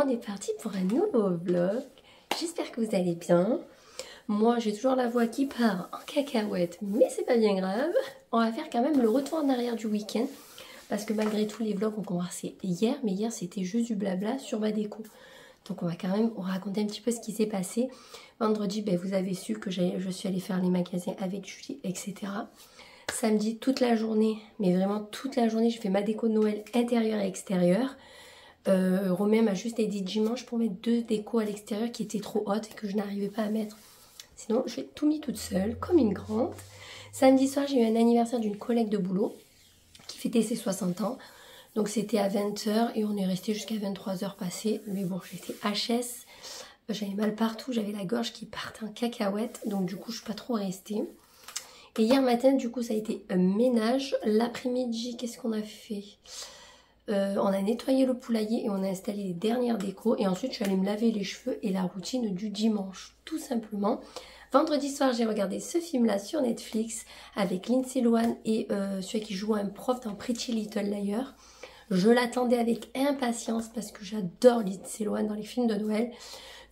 on est parti pour un nouveau vlog. J'espère que vous allez bien. Moi, j'ai toujours la voix qui part en cacahuète, mais c'est pas bien grave. On va faire quand même le retour en arrière du week-end. Parce que malgré tout, les vlogs ont commencé hier, mais hier, c'était juste du blabla sur ma déco. Donc on va quand même raconter un petit peu ce qui s'est passé. Vendredi, vous avez su que je suis allée faire les magasins avec Julie, etc. Samedi, toute la journée, mais vraiment toute la journée, j'ai fait ma déco de Noël intérieure et extérieure. Romain m'a juste aidé dimanche pour mettre 2 décos à l'extérieur qui étaient trop hautes et que je n'arrivais pas à mettre. Sinon, j'ai tout mis toute seule, comme une grande. Samedi soir, j'ai eu un anniversaire d'une collègue de boulot qui fêtait ses 60 ans. Donc c'était à 20 h et on est resté jusqu'à 23 h passées. Mais bon, j'étais HS, j'avais mal partout, j'avais la gorge qui partait en cacahuète. Donc du coup, je suis pas trop restée. Et hier matin, du coup, ça a été un ménage. L'après-midi, qu'est-ce qu'on a fait? On a nettoyé le poulailler et on a installé les dernières décos. Et ensuite, je suis allée me laver les cheveux et la routine du dimanche, tout simplement. Vendredi soir, j'ai regardé ce film-là sur Netflix avec Lindsay Lohan et celui qui joue un prof dans Pretty Little Liars. Je l'attendais avec impatience parce que j'adore Lindsay Lohan dans les films de Noël.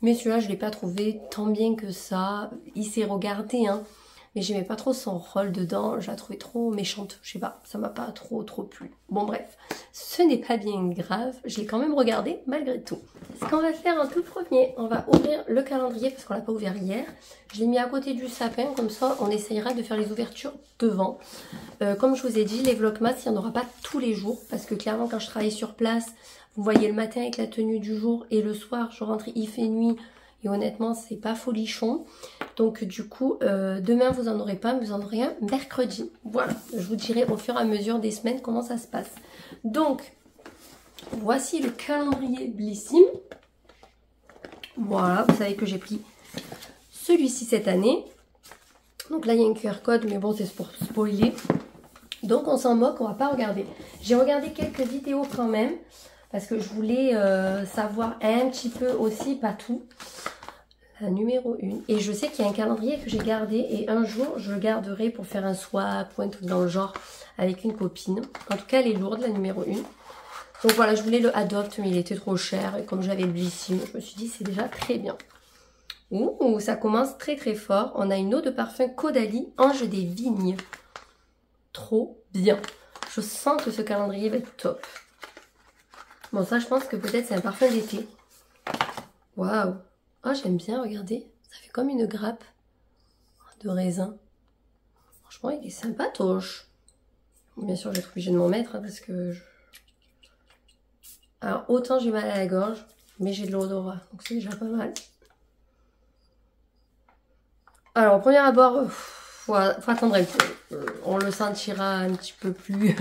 Mais celui-là, je ne l'ai pas trouvé tant bien que ça. Il s'est regardé, hein. Mais j'aimais pas trop son rôle dedans, je la trouvais trop méchante, je sais pas, ça m'a pas trop plu. Bon bref, ce n'est pas bien grave, je l'ai quand même regardé malgré tout. Ce qu'on va faire en tout premier, on va ouvrir le calendrier parce qu'on l'a pas ouvert hier. Je l'ai mis à côté du sapin, comme ça on essayera de faire les ouvertures devant. Comme je vous ai dit, les vlogmas, il n'y en aura pas tous les jours parce que clairement quand je travaille sur place, vous voyez le matin avec la tenue du jour et le soir je rentre, il fait nuit. Et honnêtement, c'est pas folichon. Donc du coup, demain vous en aurez pas, mais vous en aurez un mercredi. Voilà, je vous dirai au fur et à mesure des semaines comment ça se passe. Donc, voici le calendrier Blissim. Voilà, vous savez que j'ai pris celui-ci cette année. Donc là, il y a un QR code, mais bon, c'est pour spoiler. Donc on s'en moque, on va pas regarder. J'ai regardé quelques vidéos quand même. Parce que je voulais savoir un petit peu aussi, pas tout, la numéro 1. Et je sais qu'il y a un calendrier que j'ai gardé et un jour je le garderai pour faire un swap ou un truc dans le genre avec une copine. En tout cas, elle est lourde, la numéro 1. Donc voilà, je voulais le Adopt, mais il était trop cher. Et comme j'avais le Blissim, je me suis dit c'est déjà très bien. Ouh, ça commence très fort. On a une eau de parfum Caudalie, Ange des Vignes. Trop bien. Je sens que ce calendrier va être top. Bon, ça, je pense que peut-être c'est un parfum d'été. Waouh! Oh, j'aime bien, regardez. Ça fait comme une grappe de raisin. Franchement, il est sympatoche. Bien sûr, je vais être obligée de m'en mettre, hein, parce que... Alors, autant j'ai mal à la gorge, mais j'ai de l'odorat. Donc, c'est déjà pas mal. Alors, au premier abord, faut attendre un peu. On le sentira un petit peu plus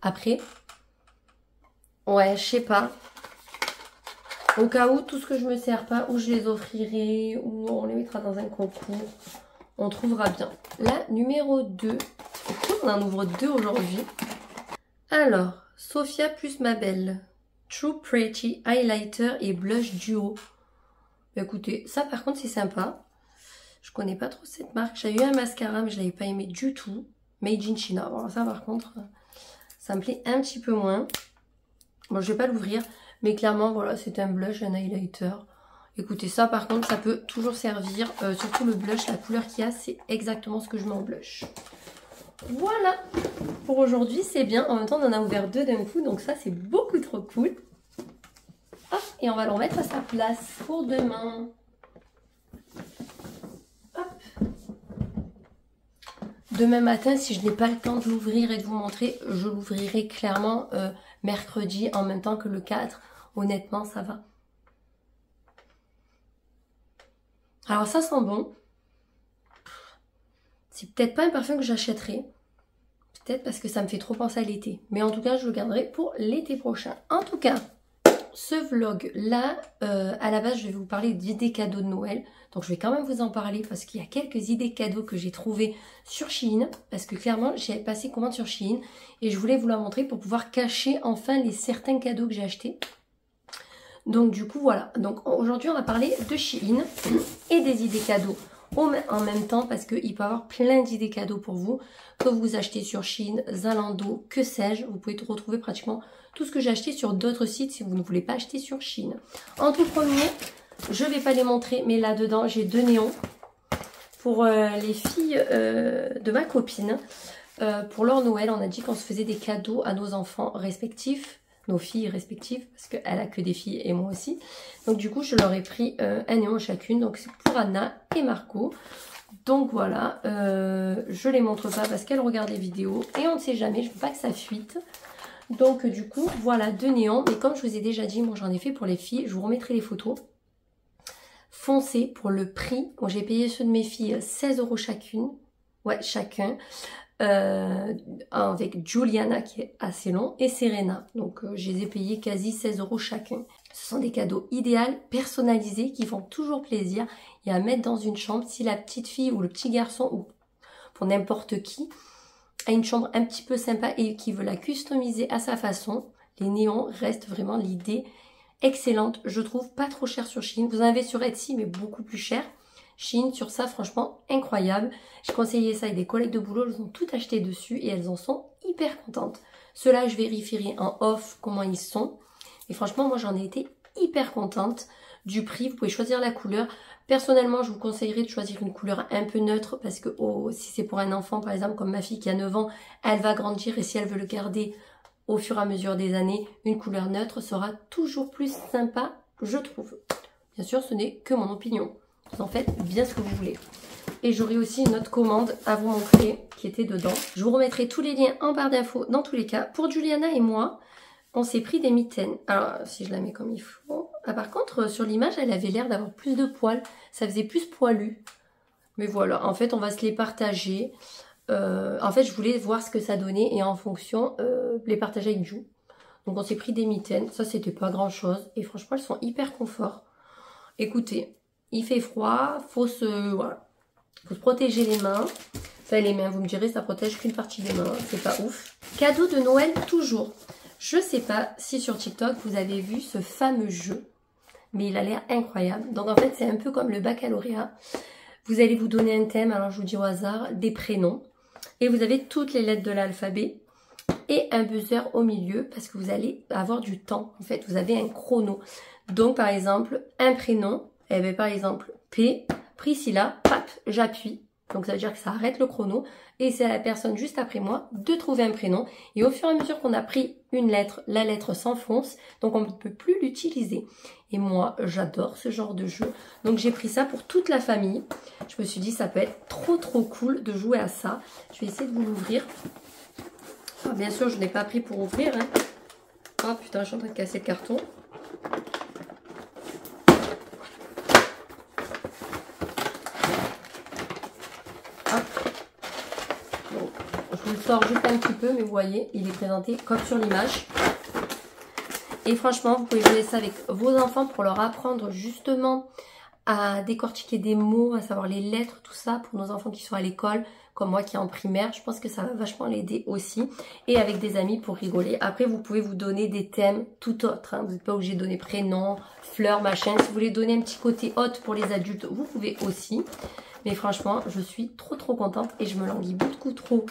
après. Ouais, je sais pas. Au cas où, tout ce que je me sers pas, ou je les offrirai, ou on les mettra dans un concours. On trouvera bien. La numéro 2. On en ouvre 2 aujourd'hui. Alors, Sophia plus ma belle. True Pretty Highlighter et Blush Duo. Écoutez, ça par contre c'est sympa. Je connais pas trop cette marque. J'avais eu un mascara, mais je l'avais pas aimé du tout. Made in China. Bon, ça par contre, ça me plaît un petit peu moins. Bon, je vais pas l'ouvrir, mais clairement, voilà, c'est un blush, un highlighter. Écoutez, ça par contre, ça peut toujours servir. Surtout le blush, la couleur qu'il y a, c'est exactement ce que je mets en blush. Voilà, pour aujourd'hui, c'est bien. En même temps, on en a ouvert 2 d'un coup, donc ça, c'est beaucoup trop cool. Hop, et on va le remettre à sa place pour demain. Hop. Demain matin, si je n'ai pas le temps de l'ouvrir et de vous montrer, je l'ouvrirai clairement mercredi en même temps que le 4. Honnêtement, ça va. Alors ça sent bon. C'est peut-être pas un parfum que j'achèterai. Peut-être parce que ça me fait trop penser à l'été. Mais en tout cas, je le garderai pour l'été prochain. En tout cas, ce vlog-là, à la base, je vais vous parler d'idées cadeaux de Noël. Donc je vais quand même vous en parler parce qu'il y a quelques idées cadeaux que j'ai trouvées sur Shein. Parce que clairement, j'ai passé commande sur Shein. Et je voulais vous la montrer pour pouvoir cacher enfin certains cadeaux que j'ai achetés. Donc du coup, voilà. Donc aujourd'hui, on va parler de Shein et des idées cadeaux en même temps parce qu'il peut y avoir plein d'idées cadeaux pour vous, que vous achetez sur Shein, Zalando, que sais-je. Vous pouvez retrouver pratiquement tout ce que j'ai acheté sur d'autres sites si vous ne voulez pas acheter sur Shein. En tout premier, je ne vais pas les montrer, mais là-dedans, j'ai 2 néons pour les filles de ma copine. Pour leur Noël, on a dit qu'on se faisait des cadeaux à nos enfants respectifs, nos filles respectives, parce qu'elle a que des filles et moi aussi. Donc du coup, je leur ai pris un néon chacune. Donc c'est pour Anna et Marco. Donc voilà, je les montre pas parce qu'elles regardent les vidéos et on ne sait jamais, je veux pas que ça fuite. Donc du coup, voilà 2 néons. Mais comme je vous ai déjà dit, moi j'en ai fait pour les filles, je vous remettrai les photos. Foncez pour le prix. Bon, j'ai payé ceux de mes filles 16 € chacune. Ouais, chacun. Avec Juliana qui est assez long et Serena. Donc je les ai payés quasi 16 € chacun. Ce sont des cadeaux idéaux, personnalisés, qui font toujours plaisir et à mettre dans une chambre. Si la petite fille ou le petit garçon ou pour n'importe qui a une chambre un petit peu sympa et qui veut la customiser à sa façon, les néons restent vraiment l'idée excellente. Je trouve pas trop cher sur Shein. Vous en avez sur Etsy mais beaucoup plus cher. Shein sur ça, franchement incroyable. J'ai conseillé ça avec des collègues de boulot, elles ont tout acheté dessus et elles en sont hyper contentes. Ceux-là, je vérifierai en off comment ils sont. Et franchement, moi j'en ai été hyper contente du prix. Vous pouvez choisir la couleur. Personnellement, je vous conseillerais de choisir une couleur un peu neutre parce que si c'est pour un enfant, par exemple comme ma fille qui a 9 ans, elle va grandir et si elle veut le garder au fur et à mesure des années, une couleur neutre sera toujours plus sympa, je trouve. Bien sûr, ce n'est que mon opinion. Vous en faites bien ce que vous voulez. Et j'aurai aussi une autre commande à vous montrer qui était dedans. Je vous remettrai tous les liens en barre d'infos dans tous les cas. Pour Juliana et moi, on s'est pris des mitaines. Alors, si je la mets comme il faut. Ah, par contre, sur l'image, elle avait l'air d'avoir plus de poils. Ça faisait plus poilu. Mais voilà, en fait, on va se les partager. En fait, je voulais voir ce que ça donnait et en fonction, les partager avec Ju. Donc, on s'est pris des mitaines. Ça, c'était pas grand-chose. Et franchement, elles sont hyper confort. Écoutez, il fait froid, voilà. Faut se protéger les mains. Enfin, les mains, vous me direz, ça protège qu'une partie des mains. C'est pas ouf. Cadeau de Noël, toujours. Je sais pas si sur TikTok, vous avez vu ce fameux jeu. Mais il a l'air incroyable. Donc, en fait, c'est un peu comme le baccalauréat. Vous allez vous donner un thème. Alors, je vous dis au hasard, des prénoms. Et vous avez toutes les lettres de l'alphabet. Et un buzzer au milieu. Parce que vous allez avoir du temps. En fait, vous avez un chrono. Donc, par exemple, un prénom. Eh bien, par exemple, P, Priscilla, pap, j'appuie. Donc, ça veut dire que ça arrête le chrono. Et c'est à la personne juste après moi de trouver un prénom. Et au fur et à mesure qu'on a pris une lettre, la lettre s'enfonce. Donc, on ne peut plus l'utiliser. Et moi, j'adore ce genre de jeu. Donc, j'ai pris ça pour toute la famille. Je me suis dit, ça peut être trop cool de jouer à ça. Je vais essayer de vous l'ouvrir. Alors, bien sûr, je n'ai pas pris pour ouvrir. Hein. Oh putain, je suis en train de casser le carton. Bon, je vous le sors juste un petit peu, mais vous voyez, il est présenté comme sur l'image. Et franchement, vous pouvez jouer ça avec vos enfants pour leur apprendre justement à décortiquer des mots, à savoir les lettres, tout ça, pour nos enfants qui sont à l'école, comme moi qui est en primaire. Je pense que ça va vachement l'aider aussi. Et avec des amis pour rigoler. Après, vous pouvez vous donner des thèmes tout autres. Hein. Vous n'êtes pas obligé de donner prénom, fleurs, machin. Si vous voulez donner un petit côté hot pour les adultes, vous pouvez aussi. Mais franchement, je suis trop contente et je me languis beaucoup trop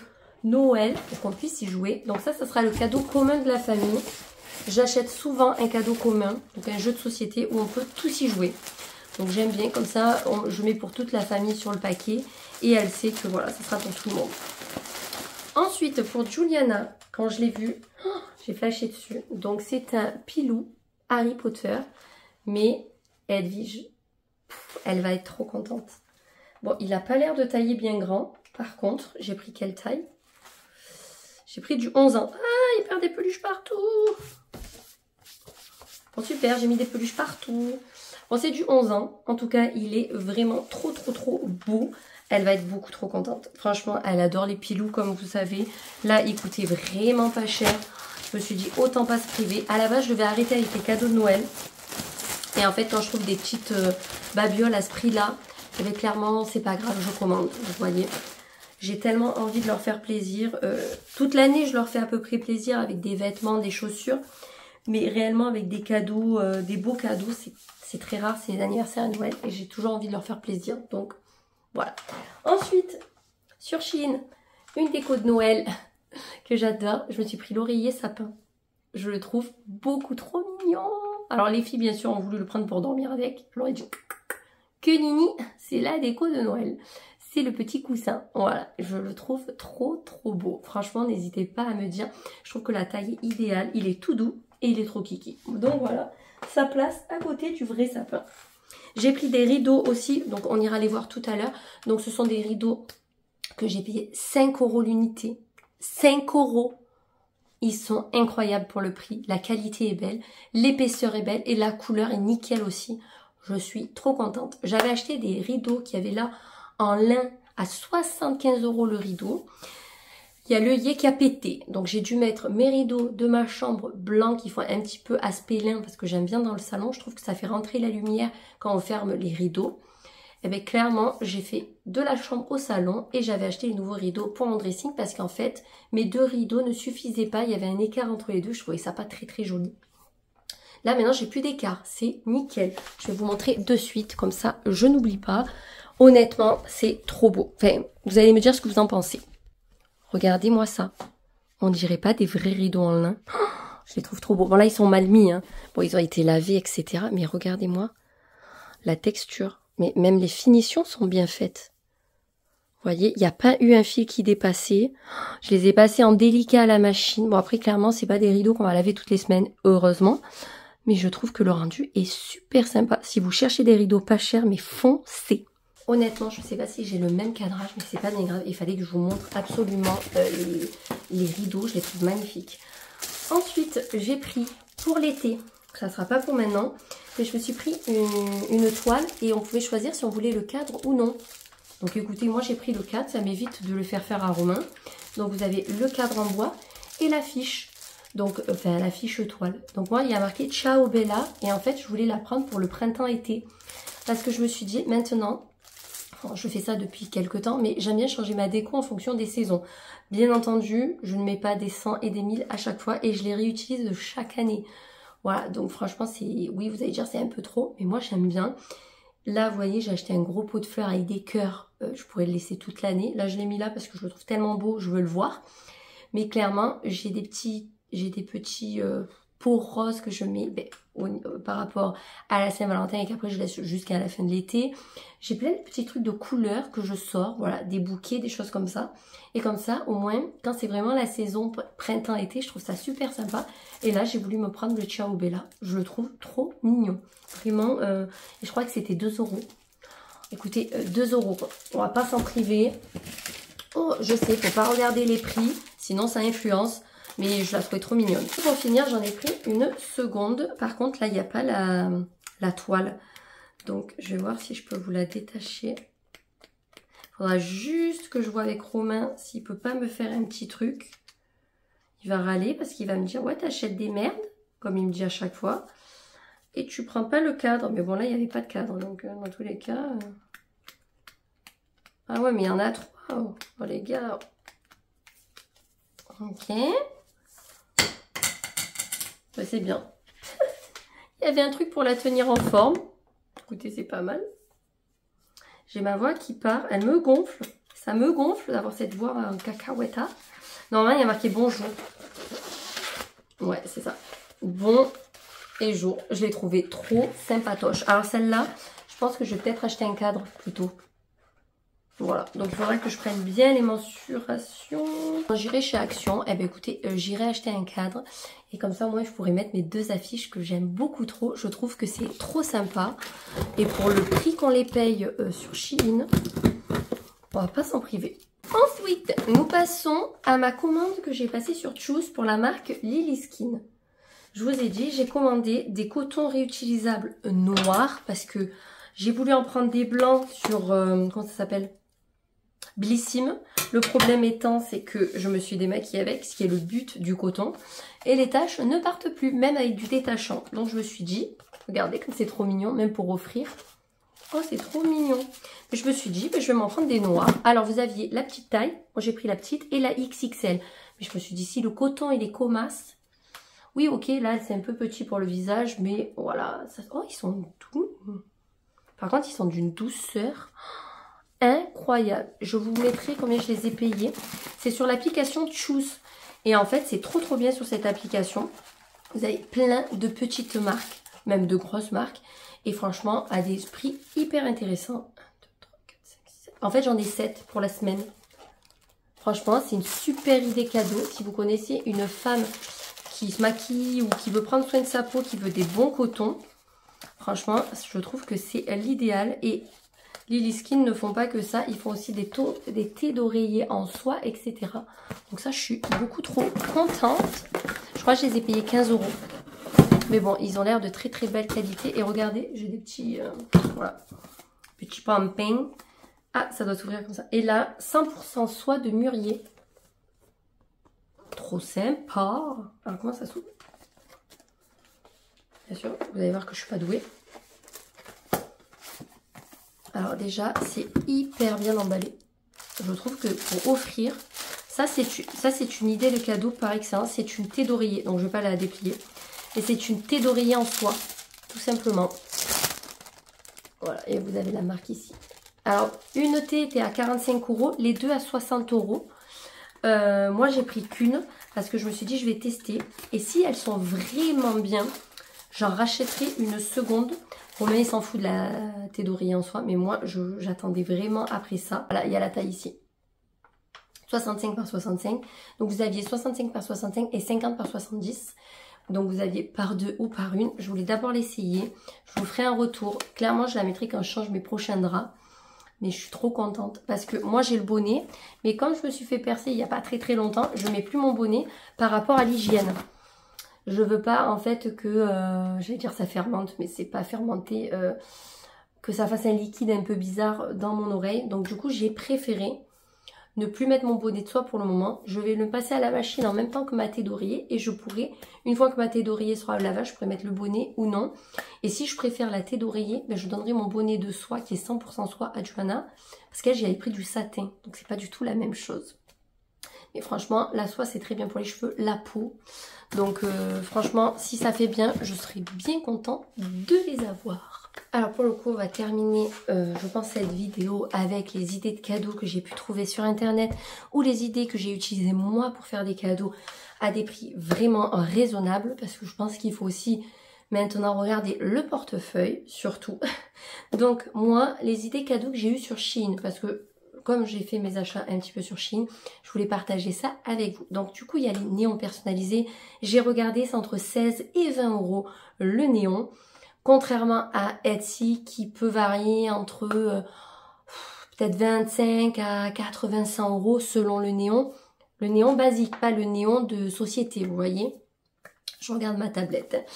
Noël pour qu'on puisse y jouer. Donc ça sera le cadeau commun de la famille. J'achète souvent un cadeau commun, donc un jeu de société où on peut tous y jouer. Donc j'aime bien, comme ça, je mets pour toute la famille sur le paquet et elle sait que voilà, ça sera pour tout le monde. Ensuite, pour Juliana, quand je l'ai vu, j'ai flashé dessus. Donc c'est un pilou Harry Potter, mais Edwige, elle va être trop contente. Bon, il n'a pas l'air de tailler bien grand. Par contre, j'ai pris quelle taille? J'ai pris du 11 ans. Ah, il perd des peluches partout. Bon, super, j'ai mis des peluches partout. Bon, c'est du 11 ans. En tout cas, il est vraiment trop beau. Elle va être beaucoup trop contente. Franchement, elle adore les pilous, comme vous savez. Là, il coûtait vraiment pas cher. Je me suis dit, autant pas se priver. À la base, je devais arrêter avec les cadeaux de Noël. Et en fait, quand je trouve des petites babioles à ce prix-là, eh bien, clairement, c'est pas grave, je commande. Vous voyez, j'ai tellement envie de leur faire plaisir. Toute l'année, je leur fais à peu près plaisir avec des vêtements, des chaussures. Mais réellement, avec des cadeaux, des beaux cadeaux, c'est très rare. C'est les anniversaires à Noël et j'ai toujours envie de leur faire plaisir. Donc, Voilà. Ensuite, sur Shein, une déco de Noël que j'adore. Je me suis pris l'oreiller sapin. Je le trouve beaucoup trop mignon. Alors les filles, bien sûr, ont voulu le prendre pour dormir avec. Je leur ai dit que Nini, c'est la déco de Noël. C'est le petit coussin. Voilà, je le trouve trop beau. Franchement, n'hésitez pas à me dire. Je trouve que la taille est idéale. Il est tout doux et il est trop kiki. Donc voilà, ça place à côté du vrai sapin. J'ai pris des rideaux aussi. Donc on ira les voir tout à l'heure. Donc ce sont des rideaux que j'ai payé 5 € l'unité. 5 €. Ils sont incroyables pour le prix. La qualité est belle. L'épaisseur est belle. Et la couleur est nickel aussi. Je suis trop contente. J'avais acheté des rideaux qui avaient là en lin à 75 € le rideau. Il y a l'œillet qui a pété. Donc j'ai dû mettre mes rideaux de ma chambre blancs qui font un petit peu aspect lin parce que j'aime bien dans le salon. Je trouve que ça fait rentrer la lumière quand on ferme les rideaux. Et bien clairement, j'ai fait de la chambre au salon et j'avais acheté les nouveaux rideaux pour mon dressing parce qu'en fait, mes 2 rideaux ne suffisaient pas. Il y avait un écart entre les deux. Je trouvais ça pas très joli. Là maintenant, j'ai plus d'écart. C'est nickel. Je vais vous montrer de suite. Comme ça, je n'oublie pas. Honnêtement, c'est trop beau. Enfin, vous allez me dire ce que vous en pensez. Regardez-moi ça. On dirait pas des vrais rideaux en lin. Oh, je les trouve trop beaux. Bon là, ils sont mal mis. Hein. Bon, ils ont été lavés, etc. Mais regardez-moi la texture. Mais même les finitions sont bien faites. Vous voyez, il n'y a pas eu un fil qui dépassait. Je les ai passés en délicat à la machine. Bon, après, clairement, c'est pas des rideaux qu'on va laver toutes les semaines, heureusement. Mais je trouve que le rendu est super sympa. Si vous cherchez des rideaux pas chers, mais foncez. Honnêtement, je ne sais pas si j'ai le même cadrage, mais c'est pas bien grave. Il fallait que je vous montre absolument les rideaux. Je les trouve magnifiques. Ensuite, j'ai pris pour l'été. Ça ne sera pas pour maintenant. Mais je me suis pris une toile et on pouvait choisir si on voulait le cadre ou non. Donc écoutez, moi j'ai pris le cadre. Ça m'évite de le faire à Romain. Donc vous avez le cadre en bois et l'affiche. Donc, enfin l'affiche toile. Donc moi, il y a marqué Ciao Bella. Et en fait, je voulais la prendre pour le printemps-été. Parce que je me suis dit, maintenant... Je fais ça depuis quelques temps, mais j'aime bien changer ma déco en fonction des saisons. Bien entendu, je ne mets pas des 100 et des 1000 à chaque fois et je les réutilise chaque année. Voilà, donc franchement, c'est, oui, vous allez dire c'est un peu trop, mais moi j'aime bien. Là, vous voyez, j'ai acheté un gros pot de fleurs avec des cœurs. Je pourrais le laisser toute l'année. Là, je l'ai mis là parce que je le trouve tellement beau, je veux le voir. Mais clairement, j'ai des petits pots roses que je mets par rapport à la Saint-Valentin et qu'après je laisse jusqu'à la fin de l'été. J'ai plein de petits trucs de couleurs que je sors, voilà, des bouquets, des choses comme ça. Et comme ça, au moins, quand c'est vraiment la saison printemps-été, je trouve ça super sympa. Et là, j'ai voulu me prendre le Ciao Bella. Je le trouve trop mignon. Vraiment, et je crois que c'était 2 €. Écoutez, 2 € quoi. On va pas s'en priver. Oh, je sais, faut pas regarder les prix, sinon ça influence. Mais je la trouvais trop mignonne. Pour finir, j'en ai pris une seconde. Par contre, là, il n'y a pas la toile. Donc, je vais voir si je peux vous la détacher. Il faudra juste que je vois avec Romain s'il ne peut pas me faire un petit truc. Il va râler parce qu'il va me dire « Ouais, t'achètes des merdes », comme il me dit à chaque fois. Et tu prends pas le cadre. Mais bon, là, il n'y avait pas de cadre. Donc, dans tous les cas... Ah ouais, mais il y en a 3. Oh, les gars. Ok. Bah, c'est bien. Il y avait un truc pour la tenir en forme. Écoutez, c'est pas mal. J'ai ma voix qui part. Elle me gonfle. Ça me gonfle d'avoir cette voix en cacahuète. Normalement, il y a marqué bonjour. Ouais, c'est ça. Bon et jour. Je l'ai trouvé trop sympatoche. Alors celle-là, je pense que je vais peut-être acheter un cadre plutôt. Voilà, donc il faudra que je prenne bien les mensurations. Quand j'irai chez Action, eh bien écoutez, j'irai acheter un cadre. Et comme ça, moi, je pourrais mettre mes 2 affiches que j'aime beaucoup trop. Je trouve que c'est trop sympa. Et pour le prix qu'on les paye sur Shein, on va pas s'en priver. Ensuite, nous passons à ma commande que j'ai passée sur Choose pour la marque Lily Skin. Je vous ai dit, j'ai commandé des cotons réutilisables noirs parce que j'ai voulu en prendre des blancs sur, comment ça s'appelle ? Blissim. Le problème étant, c'est que je me suis démaquillée avec, ce qui est le but du coton. Et les taches ne partent plus, même avec du détachant. Donc je me suis dit, regardez comme c'est trop mignon, même pour offrir. Oh, c'est trop mignon. Et je me suis dit, je vais m'en prendre des noirs. Alors vous aviez la petite taille, moi j'ai pris la petite, et la XXL. Mais je me suis dit, si le coton il est comasse, oui ok, là c'est un peu petit pour le visage, mais voilà. Ça... Oh, ils sont doux. Par contre, ils sont d'une douceur incroyables. Je vous mettrai combien je les ai payés. C'est sur l'application Choose. Et en fait, c'est trop bien sur cette application. Vous avez plein de petites marques, même de grosses marques. Et franchement, à des prix hyper intéressants. 1, 2, 3, 4, 5, 6, 7. En fait, j'en ai 7 pour la semaine. Franchement, c'est une super idée cadeau. Si vous connaissez une femme qui se maquille ou qui veut prendre soin de sa peau, qui veut des bons cotons, franchement, je trouve que c'est l'idéal. Et Lily Skin ne font pas que ça. Ils font aussi des thés d'oreiller en soie, etc. Donc ça, je suis beaucoup trop contente. Je crois que je les ai payés 15 €. Mais bon, ils ont l'air de très belle qualité. Et regardez, j'ai des petits, voilà, petits pumping. Ah, ça doit s'ouvrir comme ça. Et là, 100% soie de mûrier. Trop sympa. Alors, comment ça s'ouvre? Bien sûr, vous allez voir que je suis pas douée. Alors déjà, c'est hyper bien emballé. Je trouve que pour offrir, ça c'est une idée de cadeau par excellence. C'est une thé d'oreiller, donc je ne vais pas la déplier. Et c'est une thé d'oreiller en soie, tout simplement. Voilà, et vous avez la marque ici. Alors, une thé était à 45 €, les deux à 60 €. Moi, j'ai pris qu'une parce que je me suis dit, je vais tester. Et si elles sont vraiment bien, j'en rachèterai une seconde. Romain, il s'en fout de la thé d'oreiller en soie, mais moi, j'attendais vraiment après ça. Voilà, il y a la taille ici. 65 par 65. Donc, vous aviez 65 par 65 et 50 par 70. Donc, vous aviez par deux ou par une. Je voulais d'abord l'essayer. Je vous ferai un retour. Clairement, je la mettrai quand je change mes prochains draps. Mais je suis trop contente parce que moi j'ai le bonnet, mais comme je me suis fait percer il n'y a pas très longtemps, je ne mets plus mon bonnet par rapport à l'hygiène. Je veux pas en fait que, j'allais dire ça fermente, mais c'est pas fermenté, que ça fasse un liquide un peu bizarre dans mon oreille. Donc du coup j'ai préféré ne plus mettre mon bonnet de soie pour le moment. Je vais le passer à la machine en même temps que ma thé d'oreiller et je pourrai, une fois que ma thé d'oreiller sera au lavage, je pourrai mettre le bonnet ou non. Et si je préfère la thé d'oreiller, ben je donnerai mon bonnet de soie qui est 100% soie à Joanna parce qu'elle, j'avais pris du satin. Donc c'est pas du tout la même chose. Mais franchement, la soie c'est très bien pour les cheveux, la peau. Donc franchement, si ça fait bien, je serai bien contente de les avoir. Alors pour le coup, on va terminer, je pense, cette vidéo avec les idées de cadeaux que j'ai pu trouver sur internet ou les idées que j'ai utilisées moi pour faire des cadeaux à des prix vraiment raisonnables parce que je pense qu'il faut aussi maintenant regarder le portefeuille surtout. Donc moi, les idées cadeaux que j'ai eues sur Shein parce que comme j'ai fait mes achats un petit peu sur Shein, je voulais partager ça avec vous. Donc du coup, il y a les néons personnalisés. J'ai regardé, c'est entre 16 et 20 € le néon. Contrairement à Etsy qui peut varier entre peut-être 25 à 80-100 € selon le néon. Le néon basique, pas le néon de société, vous voyez. Je regarde ma tablette.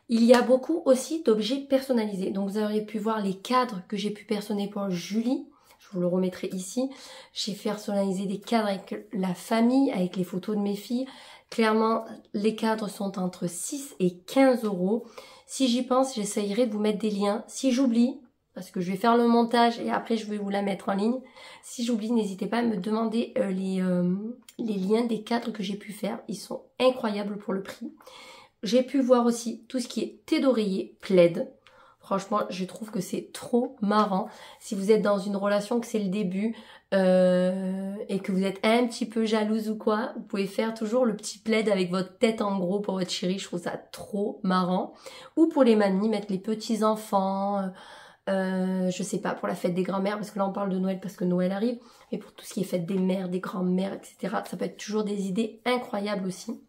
Il y a beaucoup aussi d'objets personnalisés. Donc vous auriez pu voir les cadres que j'ai pu personnaliser pour Julie. Je vous le remettrai ici. J'ai personnalisé des cadres avec la famille, avec les photos de mes filles. Clairement, les cadres sont entre 6 et 15 €. Si j'y pense, j'essayerai de vous mettre des liens. Si j'oublie, parce que je vais faire le montage et après je vais vous la mettre en ligne. Si j'oublie, n'hésitez pas à me demander les liens des cadres que j'ai pu faire. Ils sont incroyables pour le prix. J'ai pu voir aussi tout ce qui est thé d'oreiller, plaid. Franchement, je trouve que c'est trop marrant. Si vous êtes dans une relation, que c'est le début et que vous êtes un petit peu jalouse ou quoi, vous pouvez faire toujours le petit plaid avec votre tête en gros pour votre chérie. Je trouve ça trop marrant. Ou pour les mamies, mettre les petits enfants, je sais pas, pour la fête des grands-mères, parce que là on parle de Noël parce que Noël arrive. Mais pour tout ce qui est fête des mères, des grands-mères, etc. Ça peut être toujours des idées incroyables aussi.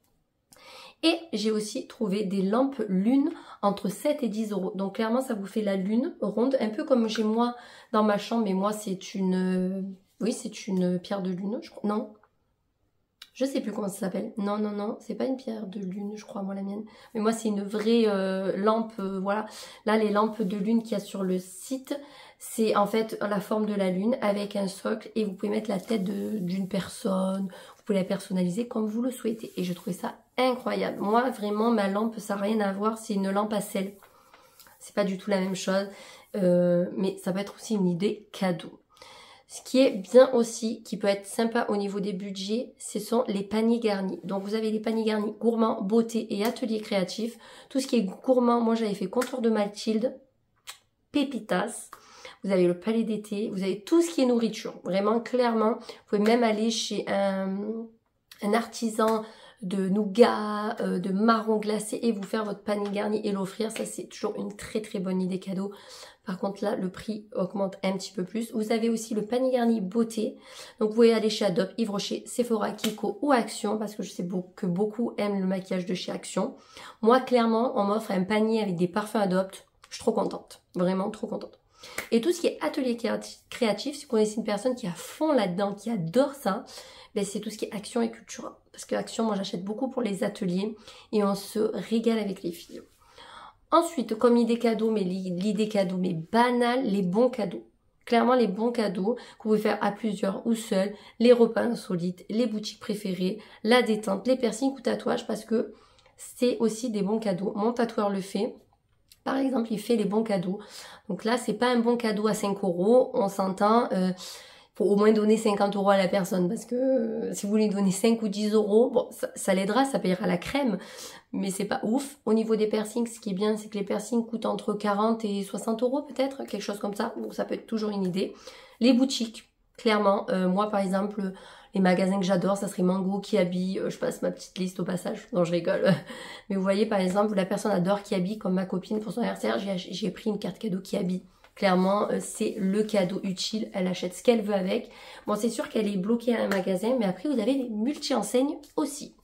Et j'ai aussi trouvé des lampes lune entre 7 et 10 €. Donc clairement, ça vous fait la lune ronde, un peu comme j'ai moi dans ma chambre. Mais moi, c'est une... Oui, c'est une pierre de lune, je crois. Non, je sais plus comment ça s'appelle. Non, c'est pas une pierre de lune, je crois, moi, la mienne. Mais moi, c'est une vraie lampe, voilà. Là, les lampes de lune qu'il y a sur le site, c'est en fait la forme de la lune avec un socle. Et vous pouvez mettre la tête d'une personne. Vous pouvez la personnaliser comme vous le souhaitez. Et je trouvais ça incroyable. Moi, vraiment, ma lampe, ça n'a rien à voir. C'est une lampe à sel. C'est pas du tout la même chose. Mais ça peut être aussi une idée cadeau. Ce qui est bien aussi, qui peut être sympa au niveau des budgets, ce sont les paniers garnis. Donc vous avez les paniers garnis gourmands, beauté et atelier créatif. Tout ce qui est gourmand, moi j'avais fait contour de Mathilde, pépitas. vous avez le palais d'été, vous avez tout ce qui est nourriture. Vraiment, clairement, vous pouvez même aller chez un artisan de nougat, de marron glacé et vous faire votre panier garni et l'offrir. Ça, c'est toujours une très très bonne idée cadeau. Par contre, là, le prix augmente un petit peu plus. Vous avez aussi le panier garni beauté. Donc, vous pouvez aller chez Adobe, Yves Rocher, Sephora, Kiko ou Action parce que je sais que beaucoup aiment le maquillage de chez Action. Moi, clairement, on m'offre un panier avec des parfums Adobe. Je suis trop contente. Vraiment trop contente. Et tout ce qui est atelier créatif, si vous connaissez une personne qui est à fond là-dedans, qui adore ça, ben c'est tout ce qui est Action et Cultura. Parce que Action, moi, j'achète beaucoup pour les ateliers et on se régale avec les filles. Ensuite, comme idée cadeau, mais l'idée cadeau, mais banale, les bons cadeaux. Clairement, les bons cadeaux que vous pouvez faire à plusieurs ou seuls, les repas insolites, les boutiques préférées, la détente, les piercings ou tatouages, parce que c'est aussi des bons cadeaux. Mon tatoueur le fait. Par exemple, il fait les bons cadeaux. Donc là, c'est pas un bon cadeau à 5 €, on s'entend. Faut au moins donner 50 € à la personne parce que si vous lui donnez 5 ou 10 €, bon, ça l'aidera, ça payera la crème, mais c'est pas ouf. Au niveau des piercings, ce qui est bien, c'est que les piercings coûtent entre 40 et 60 € peut-être, quelque chose comme ça. Donc ça peut être toujours une idée. Les boutiques, clairement, moi par exemple, les magasins que j'adore, ça serait Mango, Kiabi, je passe ma petite liste au passage, non je rigole. Mais vous voyez par exemple, la personne adore Kiabi comme ma copine pour son anniversaire, j'ai pris une carte cadeau Kiabi. Clairement, c'est le cadeau utile. Elle achète ce qu'elle veut avec. Bon, c'est sûr qu'elle est bloquée à un magasin, mais après, vous avez les multi-enseignes aussi.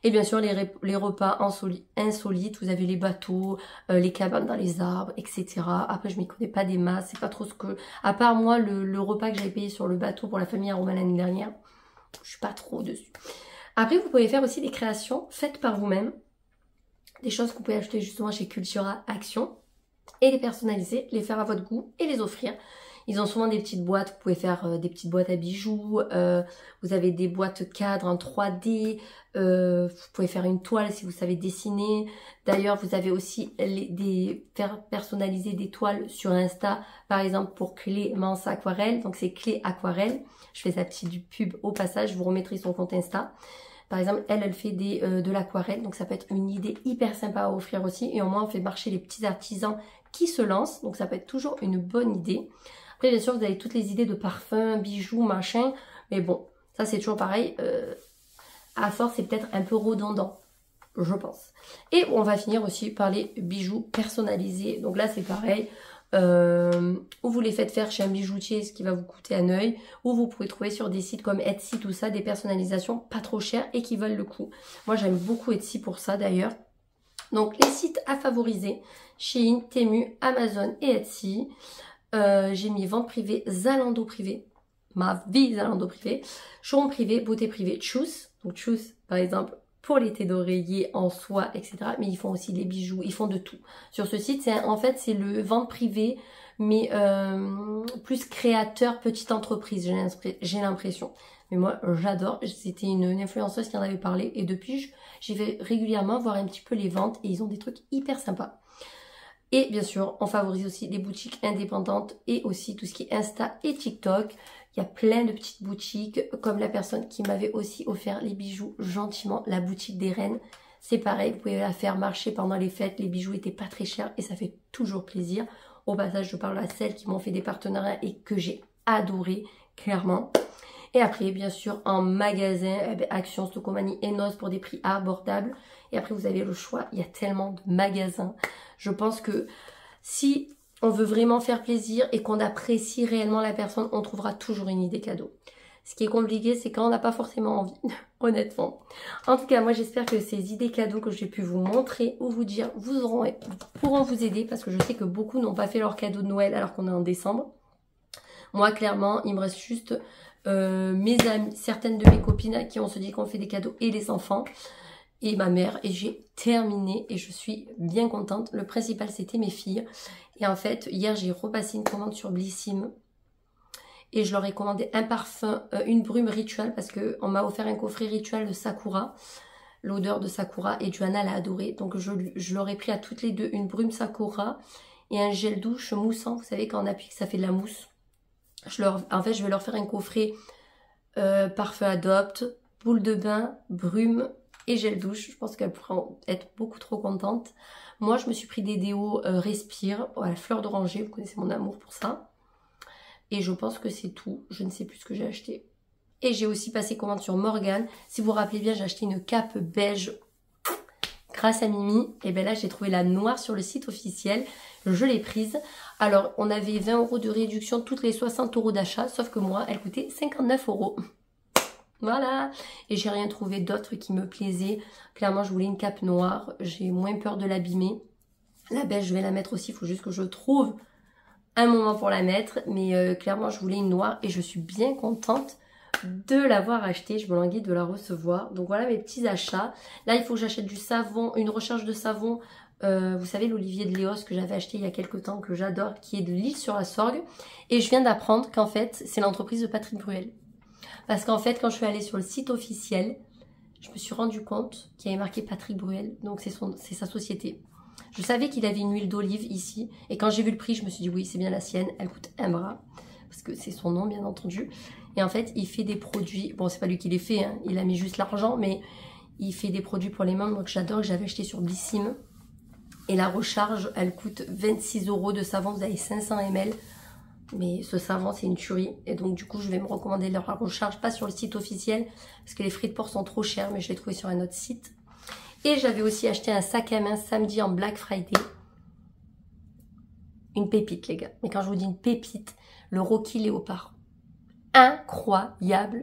Et bien sûr, les repas insolites. Vous avez les bateaux, les cabanes dans les arbres, etc. Après, je m'y connais pas des masses. C'est pas trop ce que... À part moi, le repas que j'avais payé sur le bateau pour la famille Aroma l'année dernière, je suis pas trop dessus. Après, vous pouvez faire aussi des créations faites par vous-même. Des choses que vous pouvez acheter justement chez Cultura Action. Et les personnaliser, les faire à votre goût et les offrir. Ils ont souvent des petites boîtes, vous pouvez faire des petites boîtes à bijoux, vous avez des boîtes cadres en 3D, vous pouvez faire une toile si vous savez dessiner. D'ailleurs, vous avez aussi faire personnaliser des toiles sur Insta, par exemple pour Clémence Aquarelle, donc c'est Clé Aquarelle. Je fais sa petite pub au passage, je vous remettrai son compte Insta. Par exemple, elle fait de l'aquarelle, donc ça peut être une idée hyper sympa à offrir aussi. Et au moins, on fait marcher les petits artisans qui se lancent, donc ça peut être toujours une bonne idée. Après, bien sûr, vous avez toutes les idées de parfums, bijoux, machin, mais bon, ça c'est toujours pareil. À force, c'est peut-être un peu redondant, je pense. Et on va finir aussi par les bijoux personnalisés. Donc là, c'est pareil. Ou vous les faites faire chez un bijoutier, ce qui va vous coûter un œil, ou vous pouvez trouver sur des sites comme Etsy, tout ça, des personnalisations pas trop chères et qui valent le coup. Moi j'aime beaucoup Etsy pour ça d'ailleurs. Donc les sites à favoriser, Shein, Temu, Amazon et Etsy. J'ai mis vente privée, Zalando privé, ma vie Zalando privé, showroom privé, beauté privée, Choose. Donc Choose par exemple pour l'été d'oreiller en soie, etc. Mais ils font aussi les bijoux, ils font de tout. Sur ce site, en fait, c'est le vente privée, mais plus créateur, petite entreprise, j'ai l'impression. Mais moi, j'adore. C'était une influenceuse qui en avait parlé. Et depuis, j'y vais régulièrement voir un petit peu les ventes. Et ils ont des trucs hyper sympas. Et bien sûr, on favorise aussi les boutiques indépendantes et aussi tout ce qui est Insta et TikTok. Il y a plein de petites boutiques, comme la personne qui m'avait aussi offert les bijoux gentiment, la boutique des Reines. C'est pareil, vous pouvez la faire marcher pendant les fêtes. Les bijoux étaient pas très chers et ça fait toujours plaisir. Au passage, je parle à celles qui m'ont fait des partenariats et que j'ai adoré, clairement. Et après, bien sûr, en magasin, Action, Stocomanie et Noz pour des prix abordables. Et après, vous avez le choix. Il y a tellement de magasins. Je pense que si on veut vraiment faire plaisir et qu'on apprécie réellement la personne, on trouvera toujours une idée cadeau. Ce qui est compliqué, c'est quand on n'a pas forcément envie, honnêtement. En tout cas, moi, j'espère que ces idées cadeaux que j'ai pu vous montrer ou vous dire pourront vous aider parce que je sais que beaucoup n'ont pas fait leur cadeau de Noël alors qu'on est en décembre. Moi, clairement, il me reste juste mes amis, certaines de mes copines qui ont se dit qu'on fait des cadeaux et les enfants et ma mère, et j'ai terminé et je suis bien contente. Le principal, c'était mes filles. Et en fait, hier, j'ai repassé une commande sur Blissim et je leur ai commandé un parfum, une brume ritual parce qu'on m'a offert un coffret ritual de Sakura, l'odeur de Sakura, et Johanna l'a adoré. Donc je leur ai pris à toutes les deux une brume Sakura et un gel douche moussant. Vous savez, quand on appuie, que ça fait de la mousse. En fait, je vais leur faire un coffret parfum Adopt, boule de bain, brume et gel douche. Je pense qu'elle pourrait être beaucoup trop contente. Moi, je me suis pris des déos Respire à la fleur d'oranger. Vous connaissez mon amour pour ça. Et je pense que c'est tout. Je ne sais plus ce que j'ai acheté. Et j'ai aussi passé commande sur Morgane. Si vous vous rappelez bien, j'ai acheté une cape beige grâce à Mimi. Et bien là, j'ai trouvé la noire sur le site officiel. Je l'ai prise. Alors, on avait 20 € de réduction toutes les 60 € d'achat. Sauf que moi, elle coûtait 59 €. Voilà. Et j'ai rien trouvé d'autre qui me plaisait. Clairement, je voulais une cape noire. J'ai moins peur de l'abîmer. La beige, je vais la mettre aussi. Il faut juste que je trouve un moment pour la mettre. Mais clairement, je voulais une noire. Et je suis bien contente de l'avoir achetée. Je me languis de la recevoir. Donc voilà mes petits achats. Là, il faut que j'achète du savon. Une recharge de savon. Vous savez, l'Olivier de Léos que j'avais acheté il y a quelques temps, que j'adore, qui est de l'huile sur la Sorgue. Et je viens d'apprendre qu'en fait, c'est l'entreprise de Patrick Bruel. Parce qu'en fait, quand je suis allée sur le site officiel, je me suis rendu compte qu'il y avait marqué Patrick Bruel. Donc c'est sa société. Je savais qu'il avait une huile d'olive ici. Et quand j'ai vu le prix, je me suis dit oui, c'est bien la sienne. Elle coûte un bras. Parce que c'est son nom, bien entendu. Et en fait, il fait des produits. Bon, c'est pas lui qui les fait, hein, il a mis juste l'argent. Mais il fait des produits pour les mains. Donc j'adore, que j'avais acheté sur Blissim. Et la recharge, elle coûte 26 € de savon. Vous avez 500 ml. Mais ce savon, c'est une tuerie. Et donc, du coup, je vais me recommander leur recharge. Pas sur le site officiel. Parce que les frais de port sont trop chers. Mais je l'ai trouvé sur un autre site. Et j'avais aussi acheté un sac à main samedi en Black Friday. Une pépite, les gars. Mais quand je vous dis une pépite, le Rocky Léopard. Incroyable.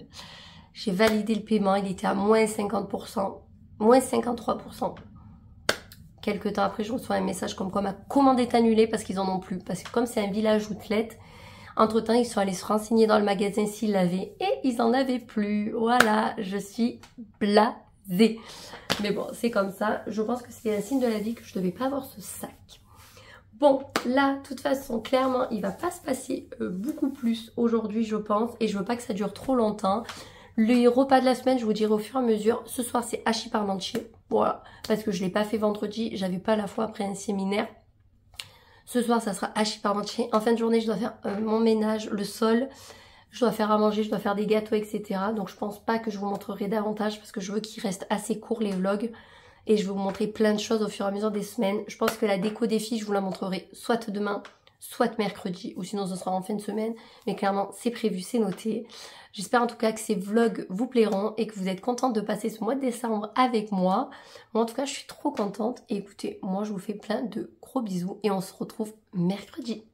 J'ai validé le paiement. Il était à moins 50%. Moins 53%. Quelques temps après, je reçois un message comme quoi ma commande est annulée parce qu'ils en ont plus. Parce que comme c'est un village outlet, entre-temps, ils sont allés se renseigner dans le magasin s'ils l'avaient et ils en avaient plus. Voilà, je suis blasée. Mais bon, c'est comme ça. Je pense que c'est un signe de la vie que je ne devais pas avoir ce sac. Bon, là, de toute façon, clairement, il ne va pas se passer beaucoup plus aujourd'hui, je pense. Et je veux pas que ça dure trop longtemps. Les repas de la semaine, je vous dirai au fur et à mesure. Ce soir, c'est hachis parmentier. Voilà, parce que je ne l'ai pas fait vendredi. J'avais pas la foi après un séminaire. Ce soir, ça sera hachis parmentier. En fin de journée, je dois faire mon ménage, le sol. Je dois faire à manger, je dois faire des gâteaux, etc. Donc, je pense pas que je vous montrerai davantage parce que je veux qu'ils restent assez courts, les vlogs. Et je vais vous montrer plein de choses au fur et à mesure des semaines. Je pense que la déco des filles, je vous la montrerai soit demain, soit mercredi, ou sinon ce sera en fin de semaine. Mais clairement, c'est prévu, c'est noté. J'espère en tout cas que ces vlogs vous plairont et que vous êtes contente de passer ce mois de décembre avec moi. Moi, en tout cas, je suis trop contente. Et écoutez, moi, je vous fais plein de gros bisous et on se retrouve mercredi.